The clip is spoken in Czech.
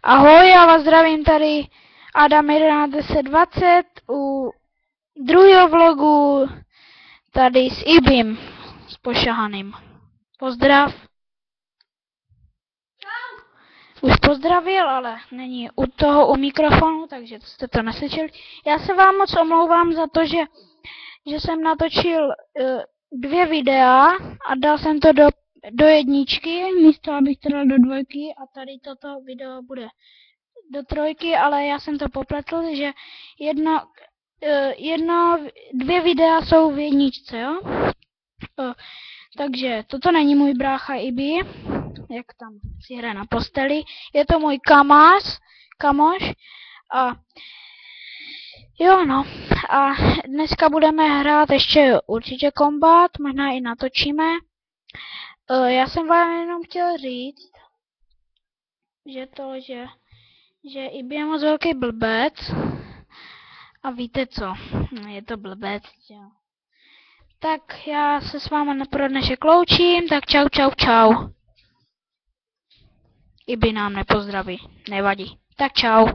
Ahoj, já vás zdravím tady Adam 1120 u druhého vlogu tady s Ibim, s pošahaným. Pozdrav. Už pozdravil, ale není u mikrofonu, takže jste to neslyšeli. Já se vám moc omlouvám za to, že jsem natočil 2 videa a dal jsem to do jedničky, místo abych to dal do 2 a tady toto video bude do 3, ale já jsem to popletl, že 2 videa jsou v jedničce, jo? Takže toto není můj brácha Ibi, jak tam si hraje na posteli. Je to můj kamoš. A jo no, a dneska budeme hrát ještě určitě kombat, možná i natočíme. Já jsem vám jenom chtěl říct, že Ibi je moc velký blbec. A víte co, je to blbec, jo. Tak já se s váma pro dnešek loučím, tak čau. Ibi nám nepozdraví, nevadí. Tak čau.